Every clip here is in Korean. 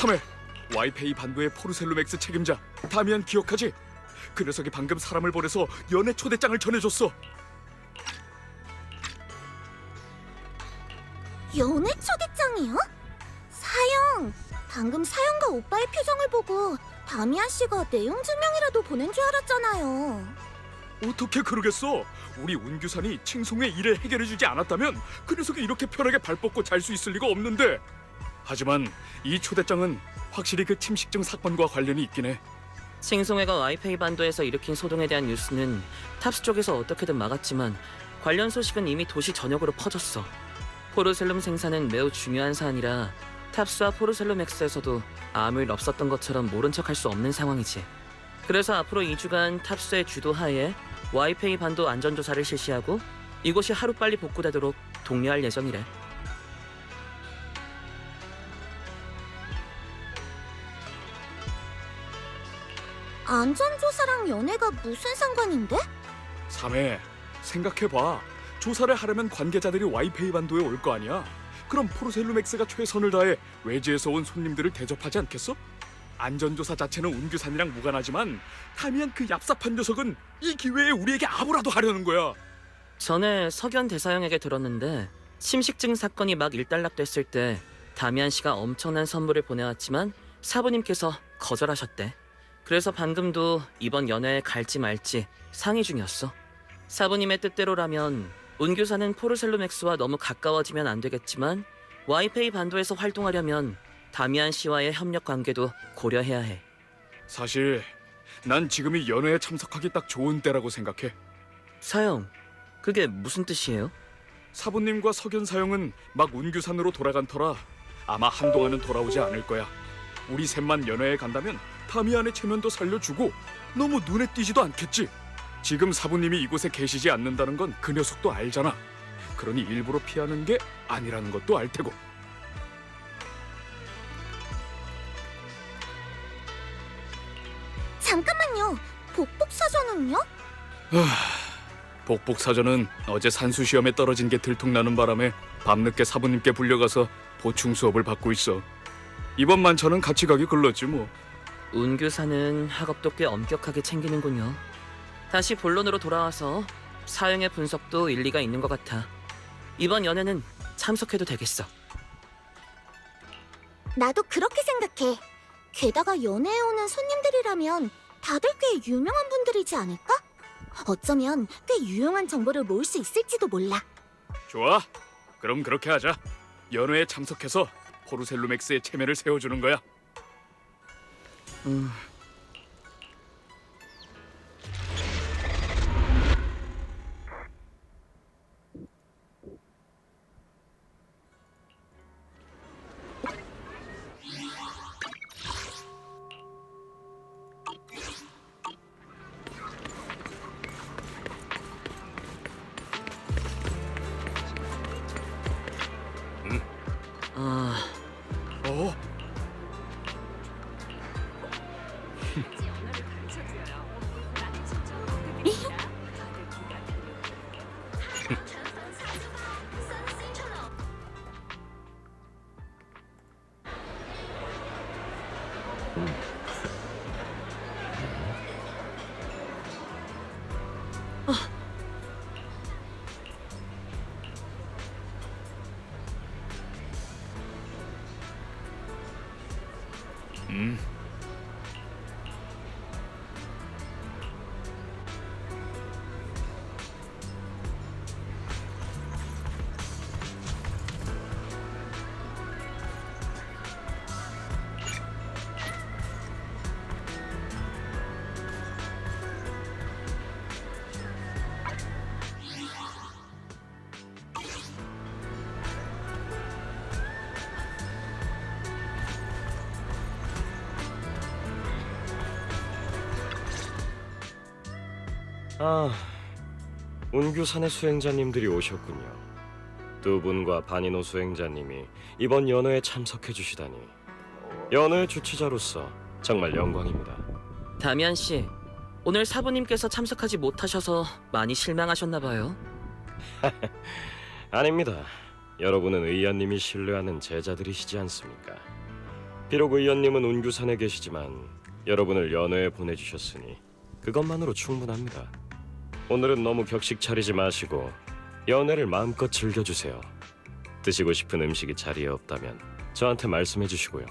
3회 와이페이 반도의 포르셀로맥스 책임자 다미안 기억하지? 그 녀석이 방금 사람을 보내서 연애 초대장을 전해줬어. 연애 초대장이요? 사영, 방금 사영과 오빠의 표정을 보고 다미안 씨가 내용 증명이라도 보낸 줄 알았잖아요. 어떻게 그러겠어? 우리 운규산이 칭송의 일을 해결해주지 않았다면 그 녀석이 이렇게 편하게 발 뻗고 잘 수 있을 리가 없는데. 하지만 이 초대장은 확실히 그 침식증 사건과 관련이 있긴 해. 칭송회가 와이페이 반도에서 일으킨 소동에 대한 뉴스는 탑스 쪽에서 어떻게든 막았지만 관련 소식은 이미 도시 전역으로 퍼졌어. 포르셀룸 생산은 매우 중요한 사안이라 탑스와 포르셀룸엑스에서도 아무 일 없었던 것처럼 모른 척할 수 없는 상황이지. 그래서 앞으로 2주간 탑스의 주도하에 와이페이 반도 안전조사를 실시하고 이곳이 하루빨리 복구되도록 독려할 예정이래. 안전조사랑 연애가 무슨 상관인데? 3회 생각해봐. 조사를 하려면 관계자들이 와이페이 반도에 올 거 아니야. 그럼 포르셀루맥스가 최선을 다해 외지에서 온 손님들을 대접하지 않겠어? 안전조사 자체는 운규산이랑 무관하지만 다미안 그 얍삽한 녀석은 이 기회에 우리에게 아무라도 하려는 거야. 전에 석연 대사형에게 들었는데 침식증 사건이 막 일단락됐을 때 다미안 씨가 엄청난 선물을 보내왔지만 사부님께서 거절하셨대. 그래서 방금도 이번 연회에 갈지 말지 상의 중이었어. 사부님의 뜻대로라면 운규사는 포르셀로맥스와 너무 가까워지면 안 되겠지만 와이페이 반도에서 활동하려면 다미안 씨와의 협력 관계도 고려해야 해. 사실 난 지금이 연회에 참석하기 딱 좋은 때라고 생각해. 사형, 그게 무슨 뜻이에요? 사부님과 석연 사형은 막 운규산으로 돌아간 터라 아마 한동안은 돌아오지 않을 거야. 우리 셋만 연회에 간다면 다미안의 체면도 살려주고 너무 눈에 띄지도 않겠지. 지금 사부님이 이곳에 계시지 않는다는 건 그 녀석도 알잖아. 그러니 일부러 피하는 게 아니라는 것도 알 테고. 잠깐만요. 복복사전은요? 복복사전은 어제 산수 시험에 떨어진 게 들통나는 바람에 밤늦게 사부님께 불려가서 보충 수업을 받고 있어. 이번 만찬은 같이 가기 글렀지 뭐. 운규사는 학업도 꽤 엄격하게 챙기는군요. 다시 본론으로 돌아와서 사형의 분석도 일리가 있는 것 같아. 이번 연회는 참석해도 되겠어. 나도 그렇게 생각해. 게다가 연애에 오는 손님들이라면 다들 꽤 유명한 분들이지 않을까? 어쩌면 꽤 유용한 정보를 모을 수 있을지도 몰라. 좋아. 그럼 그렇게 하자. 연회에 참석해서 포르셀루맥스의 체면을 세워주는 거야. 어? 아, 운규산의 수행자님들이 오셨군요. 두 분과 바니노 수행자님이 이번 연회에 참석해 주시다니. 연회 주최자로서 정말 영광입니다. 다미안 씨, 오늘 사부님께서 참석하지 못하셔서 많이 실망하셨나 봐요. 아닙니다. 여러분은 의연님이 신뢰하는 제자들이시지 않습니까? 비록 의원님은 운규산에 계시지만 여러분을 연회에 보내주셨으니 그것만으로 충분합니다. 오늘은 너무 격식 차리지 마시고 연회를 마음껏 즐겨주세요. 드시고 싶은 음식이 자리에 없다면 저한테 말씀해 주시고요.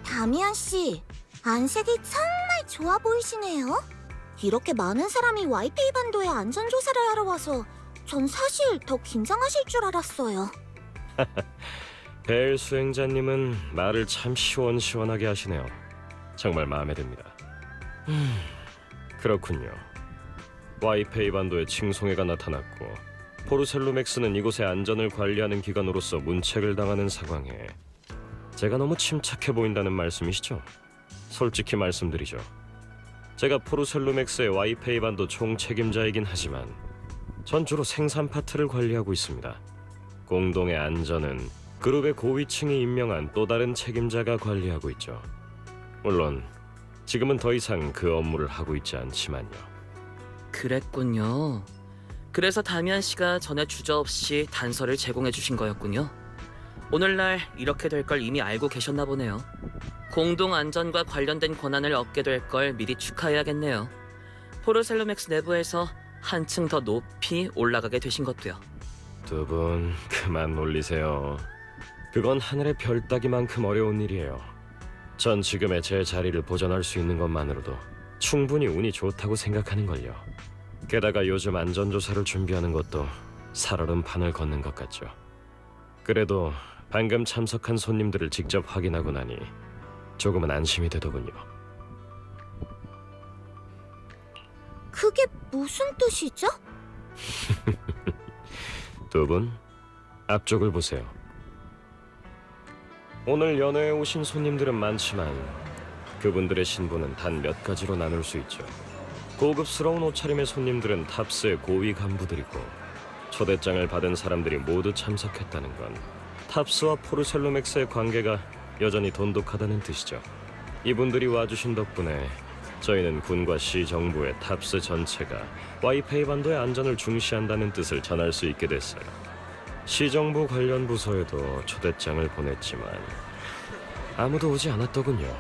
다미안 씨, 안색이 정말 좋아 보이시네요. 이렇게 많은 사람이 와이페이 반도에 안전 조사를 하러 와서 전 사실 더 긴장하실 줄 알았어요. 벨 수행자님은 말을 참 시원시원하게 하시네요. 정말 마음에 듭니다. 그렇군요. 와이페이 반도에 칭송해가 나타났고 포르셀로맥스는 이곳의 안전을 관리하는 기관으로서 문책을 당하는 상황에 제가 너무 침착해 보인다는 말씀이시죠? 솔직히 말씀드리죠. 제가 포르셀로맥스의 와이페이 반도 총책임자이긴 하지만 전 주로 생산 파트를 관리하고 있습니다. 공동의 안전은 그룹의 고위층이 임명한 또 다른 책임자가 관리하고 있죠. 물론 지금은 더 이상 그 업무를 하고 있지 않지만요. 그랬군요. 그래서 다미안 씨가 전에 주저없이 단서를 제공해 주신 거였군요. 오늘날 이렇게 될 걸 이미 알고 계셨나 보네요. 공동 안전과 관련된 권한을 얻게 될 걸 미리 축하해야겠네요. 포르셀로맥스 내부에서 한층 더 높이 올라가게 되신 것도요. 두 분 그만 놀리세요. 그건 하늘의 별 따기만큼 어려운 일이에요. 전 지금의 제 자리를 보존할 수 있는 것만으로도 충분히 운이 좋다고 생각하는걸요. 게다가 요즘 안전조사를 준비하는 것도 살얼음 판을 걷는 것 같죠. 그래도 방금 참석한 손님들을 직접 확인하고 나니 조금은 안심이 되더군요. 그게 무슨 뜻이죠? 두 분 앞쪽을 보세요. 오늘 연회에 오신 손님들은 많지만 그분들의 신분은 단 몇 가지로 나눌 수 있죠. 고급스러운 옷차림의 손님들은 탑스의 고위 간부들이고 초대장을 받은 사람들이 모두 참석했다는 건 탑스와 포르셀로맥스의 관계가 여전히 돈독하다는 뜻이죠. 이분들이 와주신 덕분에 저희는 군과 시 정부의 탑스 전체가 와이페이 반도의 안전을 중시한다는 뜻을 전할 수 있게 됐어요. 시 정부 관련 부서에도 초대장을 보냈지만 아무도 오지 않았더군요.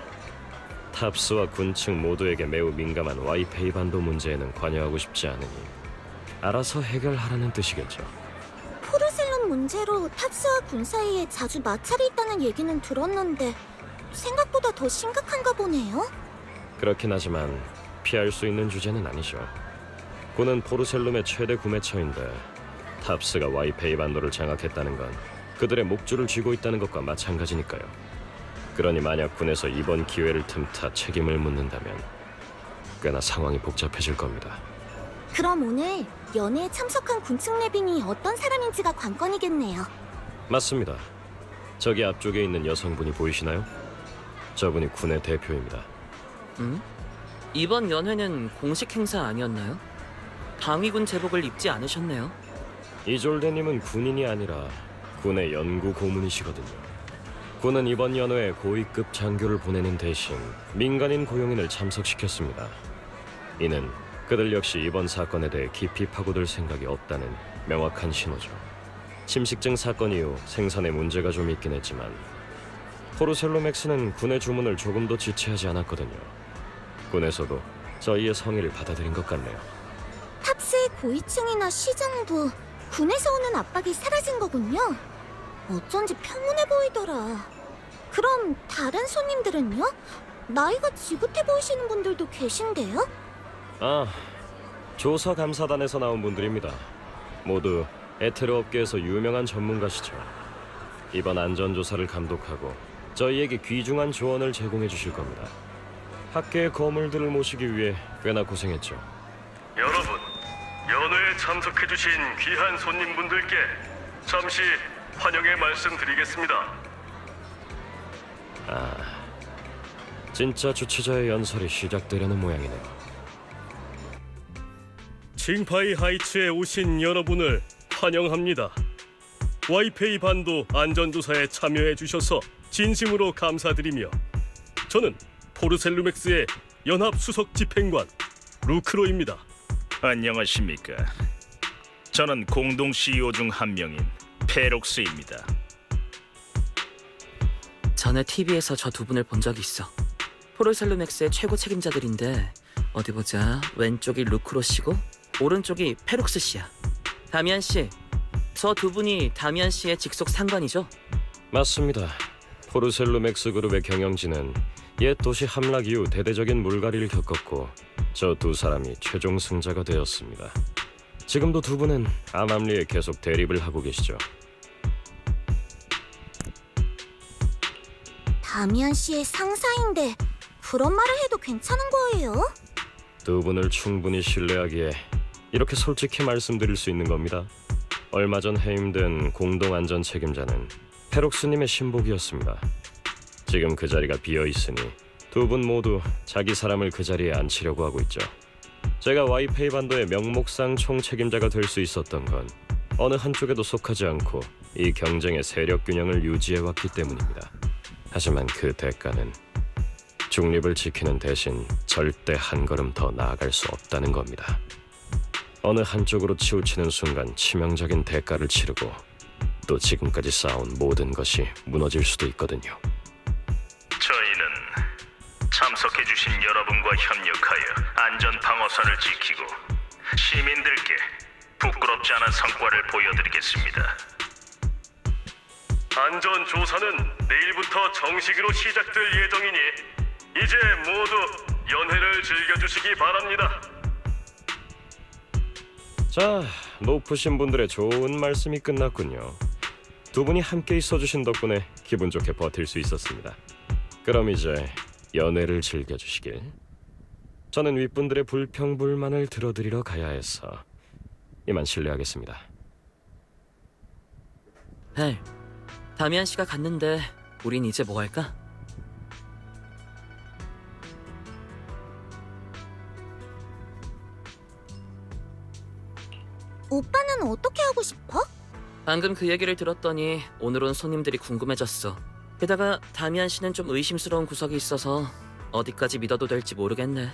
탑스와 군층 모두에게 매우 민감한 와이페이 반도 문제에는 관여하고 싶지 않으니 알아서 해결하라는 뜻이겠죠. 포르셀론 문제로 탑스와 군 사이에 자주 마찰이 있다는 얘기는 들었는데 생각보다 더 심각한가 보네요. 그렇긴 하지만 피할 수 있는 주제는 아니죠. 군은 포르셀룸의 최대 구매처인데 탑스가 와이페이 반도를 장악했다는 건 그들의 목줄을 쥐고 있다는 것과 마찬가지니까요. 그러니 만약 군에서 이번 기회를 틈타 책임을 묻는다면 꽤나 상황이 복잡해질 겁니다. 그럼 오늘 연회에 참석한 군층 내빈이 어떤 사람인지가 관건이겠네요. 맞습니다. 저기 앞쪽에 있는 여성분이 보이시나요? 저분이 군의 대표입니다. 이번 연회는 공식 행사 아니었나요? 방위군 제복을 입지 않으셨네요. 이졸데님은 군인이 아니라 군의 연구 고문이시거든요. 군은 이번 연회에 고위급 장교를 보내는 대신 민간인 고용인을 참석시켰습니다. 이는 그들 역시 이번 사건에 대해 깊이 파고들 생각이 없다는 명확한 신호죠. 침식증 사건 이후 생산에 문제가 좀 있긴 했지만 포르셀로맥스는 군의 주문을 조금도 지체하지 않았거든요. 군에서도 저희의 성의를 받아들인 것 같네요. 탑스의 고위층이나 시정부, 군에서 오는 압박이 사라진 거군요. 어쩐지 평온해 보이더라. 그럼 다른 손님들은요? 나이가 지긋해 보이시는 분들도 계신데요? 아, 조사 감사단에서 나온 분들입니다. 모두 에테르 업계에서 유명한 전문가시죠. 이번 안전조사를 감독하고 저희에게 귀중한 조언을 제공해 주실 겁니다. 학계의 거물들을 모시기 위해 꽤나 고생했죠. 여러분, 연회에 참석해주신 귀한 손님분들께 잠시 환영의 말씀드리겠습니다. 진짜 주최자의 연설이 시작되려는 모양이네요. 칭파이 하이츠에 오신 여러분을 환영합니다. 와이페이 반도 안전조사에 참여해 주셔서 진심으로 감사드리며 저는 포르셀루맥스의 연합 수석 집행관 루크로입니다. 안녕하십니까. 저는 공동 CEO 중 한 명인 페록스입니다. 전에 TV에서 저 두 분을 본 적이 있어. 포르셀루맥스의 최고 책임자들인데 어디 보자. 왼쪽이 루크로 씨고 오른쪽이 페룩스 씨야. 다미안 씨, 저 두 분이 다미안 씨의 직속 상관이죠? 맞습니다. 포르셀루맥스 그룹의 경영진은 옛 도시 함락 이후 대대적인 물갈이를 겪었고 저 두 사람이 최종 승자가 되었습니다. 지금도 두 분은 암암리에 계속 대립을 하고 계시죠. 다미안 씨의 상사인데 그런 말을 해도 괜찮은 거예요? 두 분을 충분히 신뢰하기에 이렇게 솔직히 말씀드릴 수 있는 겁니다. 얼마 전 해임된 공동안전 책임자는 페록스님의 신복이었습니다. 지금 그 자리가 비어 있으니 두 분 모두 자기 사람을 그 자리에 앉히려고 하고 있죠. 제가 와이페이 반도의 명목상 총책임자가 될 수 있었던 건 어느 한쪽에도 속하지 않고 이 경쟁의 세력 균형을 유지해왔기 때문입니다. 하지만 그 대가는 중립을 지키는 대신 절대 한 걸음 더 나아갈 수 없다는 겁니다. 어느 한쪽으로 치우치는 순간 치명적인 대가를 치르고 또 지금까지 쌓아온 모든 것이 무너질 수도 있거든요. 저희는 참석해주신 여러분과 협력하여 안전 방어선을 지키고 시민들께 부끄럽지 않은 성과를 보여드리겠습니다. 안전 조사는 내일부터 정식으로 시작될 예정이니 이제 모두 연회를 즐겨주시기 바랍니다. 자, 높으신 분들의 좋은 말씀이 끝났군요. 두 분이 함께 있어주신 덕분에 기분 좋게 버틸 수 있었습니다. 그럼 이제 연애를 즐겨주시길. 저는 윗분들의 불평불만을 들어드리러 가야 해서 이만 실례하겠습니다. 벨, 다미안 씨가 갔는데 우린 이제 뭐 할까? 오빠는 어떻게 하고 싶어? 방금 그 얘기를 들었더니 오늘 온 손님들이 궁금해졌어. 게다가 다미안 씨는 좀 의심스러운 구석이 있어서 어디까지 믿어도 될지 모르겠네.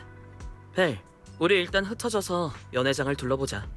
벨, 우리 일단 흩어져서 연회장을 둘러보자.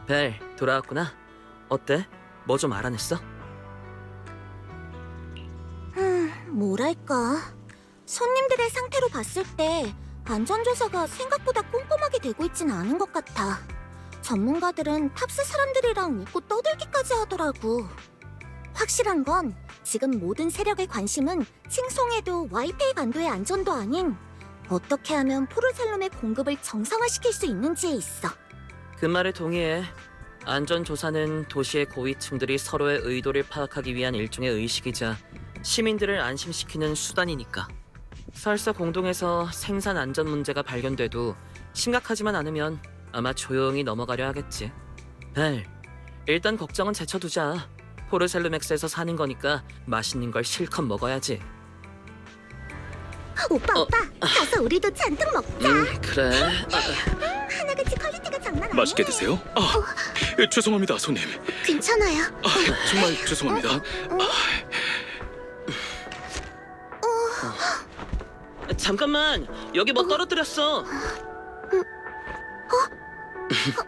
벨, 돌아왔구나. 어때? 뭐 좀 알아냈어? 뭐랄까. 손님들의 상태로 봤을 때 안전조사가 생각보다 꼼꼼하게 되고 있진 않은 것 같아. 전문가들은 탑스 사람들이랑 웃고 떠들기까지 하더라고. 확실한 건 지금 모든 세력의 관심은 칭송해도 와이페이 반도의 안전도 아닌 어떻게 하면 포르셀룸의 공급을 정상화시킬 수 있는지에 있어. 그 말에 동의해. 안전조사는 도시의 고위층들이 서로의 의도를 파악하기 위한 일종의 의식이자 시민들을 안심시키는 수단이니까. 설사 공동에서 생산 안전 문제가 발견돼도 심각하지만 않으면 아마 조용히 넘어가려 하겠지. 벨, 일단 걱정은 제쳐두자. 포르셀루맥스에서 사는 거니까 맛있는 걸 실컷 먹어야지. 오빠, 가서 우리도 잔뜩 먹자. 그래. 하나같이 퀄리티가 장난 아니야. 맛있게 드세요. 죄송합니다, 손님. 괜찮아요. 정말 죄송합니다. 잠깐만, 여기 뭐 떨어뜨렸어.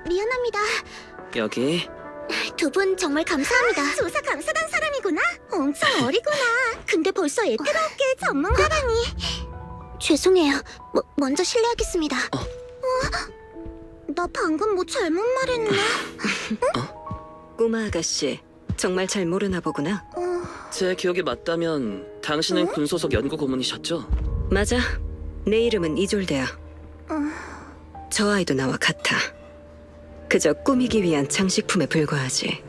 미안합니다. 여기. 두 분 정말 감사합니다. 조사 감사단 사람이구나. 엄청 어리구나. 근데 벌써 에테로업계의 전문가라니. 죄송해요. 먼저 실례하겠습니다. 나 방금 뭐 잘못 말했나? 꼬마 아가씨, 정말 잘 모르나 보구나. 제 기억이 맞다면 당신은 군소속 연구 고문이셨죠? 맞아. 내 이름은 이졸데야. 저 아이도 나와 같아. 그저 꾸미기 위한 장식품에 불과하지.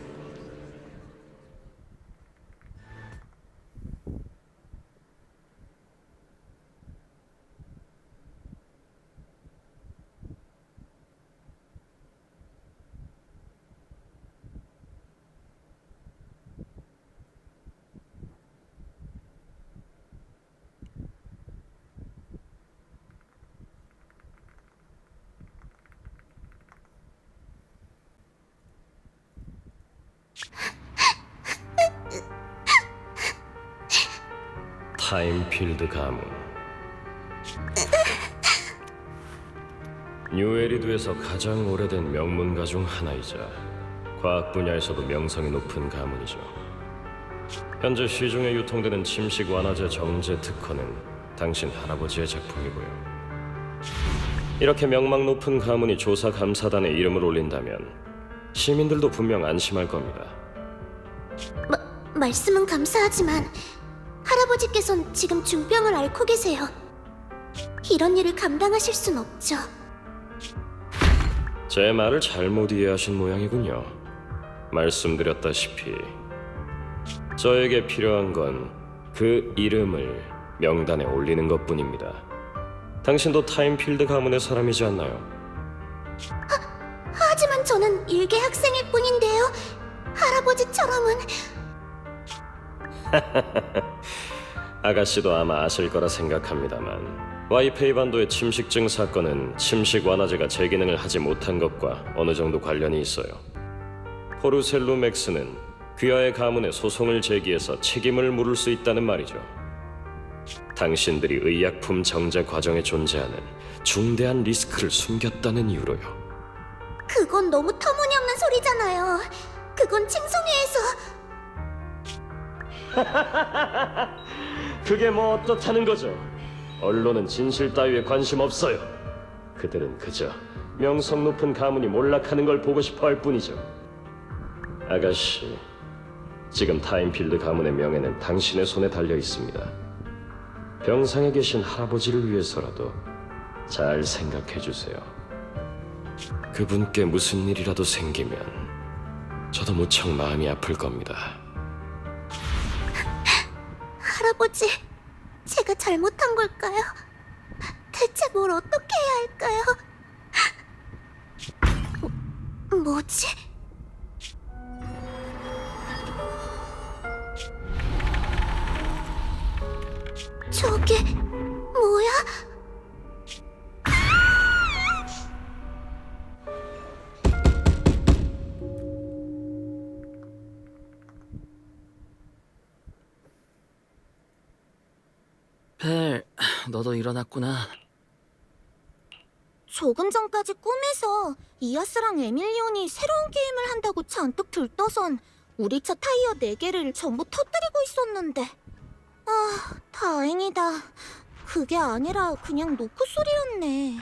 타임필드 가문. 뉴에리드에서 가장 오래된 명문가 중 하나이자 과학 분야에서도 명성이 높은 가문이죠. 현재 시중에 유통되는 침식 완화제 정제 특허는 당신 할아버지의 작품이고요. 이렇게 명망 높은 가문이 조사 감사단에 이름을 올린다면 시민들도 분명 안심할 겁니다. 말씀은 감사하지만 할아버지께선 지금 중병을 앓고 계세요. 이런 일을 감당하실 순 없죠. 제 말을 잘못 이해하신 모양이군요. 말씀드렸다시피 저에게 필요한 건 그 이름을 명단에 올리는 것뿐입니다. 당신도 타임필드 가문의 사람이지 않나요? 하지만 저는 일개 학생일 뿐인데요. 할아버지처럼은... 아가씨도 아마 아실 거라 생각합니다만 와이페이 반도의 침식증 사건은 침식 완화제가 제 기능을 하지 못한 것과 어느 정도 관련이 있어요. 포르셀루맥스는 귀하의 가문에 소송을 제기해서 책임을 물을 수 있다는 말이죠. 당신들이 의약품 정제 과정에 존재하는 중대한 리스크를 숨겼다는 이유로요. 그건 너무 터무니없는 소리잖아요. 그건 칭송회에서... 그게 뭐 어떻다는 거죠? 언론은 진실 따위에 관심 없어요. 그들은 그저 명성 높은 가문이 몰락하는 걸 보고 싶어 할 뿐이죠. 아가씨, 지금 타임필드 가문의 명예는 당신의 손에 달려 있습니다. 병상에 계신 할아버지를 위해서라도 잘 생각해 주세요. 그분께 무슨 일이라도 생기면 저도 무척 마음이 아플 겁니다. 할아버지, 제가 잘못한 걸까요? 대체 뭘 어떻게 해야 할까요? 뭐지? 저게 뭐야? 벨, 너도 일어났구나. 조금 전까지 꿈에서 이아스랑 에밀리온이 새로운 게임을 한다고 잔뜩 들떠선 우리 차 타이어 4개를 전부 터뜨리고 있었는데. 아, 다행이다. 그게 아니라 그냥 노크 소리였네.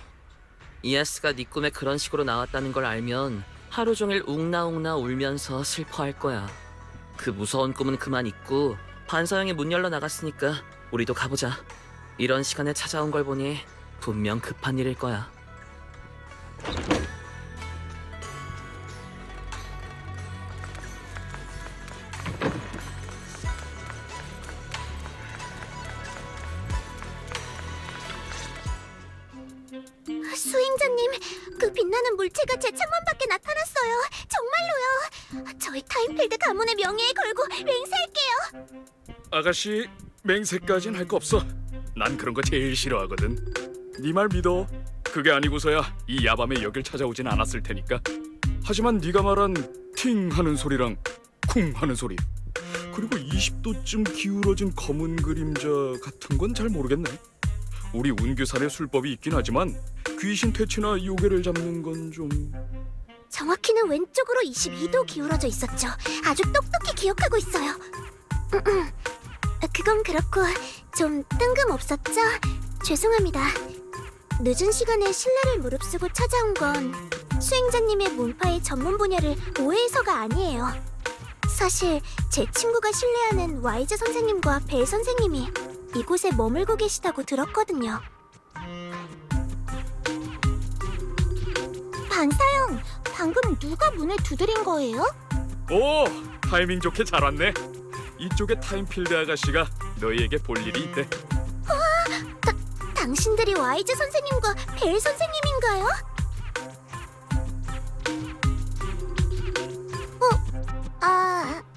이아스가 네 꿈에 그런 식으로 나왔다는 걸 알면 하루 종일 웅나웅나 울면서 슬퍼할 거야. 그 무서운 꿈은 그만 잊고 반사형이 문 열러 나갔으니까 우리도 가보자. 이런 시간에 찾아온 걸 보니 분명 급한 일일 거야. 수행자님, 그 빛나는 물체가 제 창문 밖에 나타났어요. 정말로요. 저희 타임필드 가문의 명예에 걸고 맹세할게요. 아가씨, 맹세까진 할 거 없어. 난 그런 거 제일 싫어하거든. 네 말 믿어. 그게 아니고서야 이 야밤에 여길 찾아오진 않았을 테니까. 하지만 네가 말한 팅 하는 소리랑 쿵 하는 소리, 그리고 20도쯤 기울어진 검은 그림자 같은 건 잘 모르겠네. 우리 운규산에 술법이 있긴 하지만 귀신 퇴치나 요괴를 잡는 건 좀... 정확히는 왼쪽으로 22도 기울어져 있었죠. 아주 똑똑히 기억하고 있어요. 그건 그렇고 좀 뜬금없었죠? 죄송합니다. 늦은 시간에 신뢰를 무릅쓰고 찾아온 건 수행자님의 문파의 전문 분야를 오해해서가 아니에요. 사실 제 친구가 신뢰하는 와이즈 선생님과 벨 선생님이 이곳에 머물고 계시다고 들었거든요. 반사형, 방금 누가 문을 두드린 거예요? 오, 타이밍 좋게 잘 왔네. 이쪽에 타임필드 아가씨가 너희에게 볼 일이 있대. 당신들이 와이즈 선생님과 벨 선생님인가요?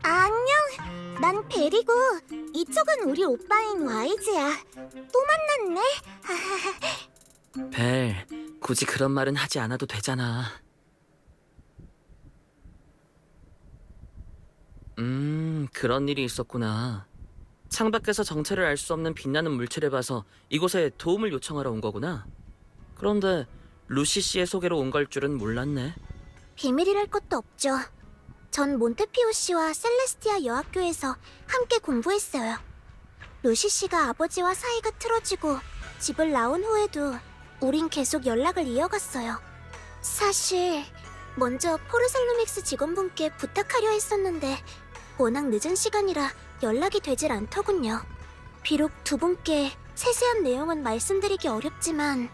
안녕. 난 벨이고 이쪽은 우리 오빠인 와이즈야. 또 만났네. 벨, 굳이 그런 말은 하지 않아도 되잖아. 그런 일이 있었구나. 창밖에서 정체를 알 수 없는 빛나는 물체를 봐서 이곳에 도움을 요청하러 온 거구나. 그런데 루시 씨의 소개로 온 걸 줄은 몰랐네. 비밀이랄 것도 없죠. 전 몬테피오 씨와 셀레스티아 여학교에서 함께 공부했어요. 루시 씨가 아버지와 사이가 틀어지고 집을 나온 후에도 우린 계속 연락을 이어갔어요. 사실 먼저 포르살루믹스 직원분께 부탁하려 했었는데 워낙 늦은 시간이라 연락이 되질 않더군요. 비록 두 분께 세세한 내용은 말씀드리기 어렵지만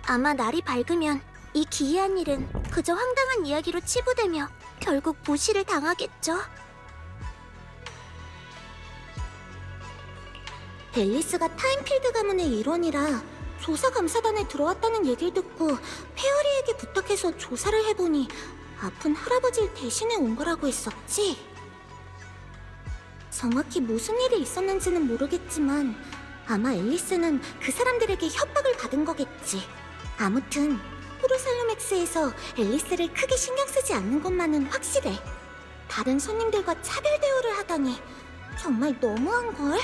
아마 날이 밝으면 이 기이한 일은 그저 황당한 이야기로 치부되며 결국 무시를 당하겠죠. 앨리스가 타임필드 가문의 일원이라 조사 감사단에 들어왔다는 얘기를 듣고 페어리에게 부탁해서 조사를 해보니 아픈 할아버지를 대신해 온 거라고 했었지. 정확히 무슨 일이 있었는지는 모르겠지만 아마 앨리스는 그 사람들에게 협박을 받은 거겠지. 아무튼 포르살루맥스에서 앨리스를 크게 신경 쓰지 않는 것만은 확실해. 다른 손님들과 차별 대우를 하다니 정말 너무한걸?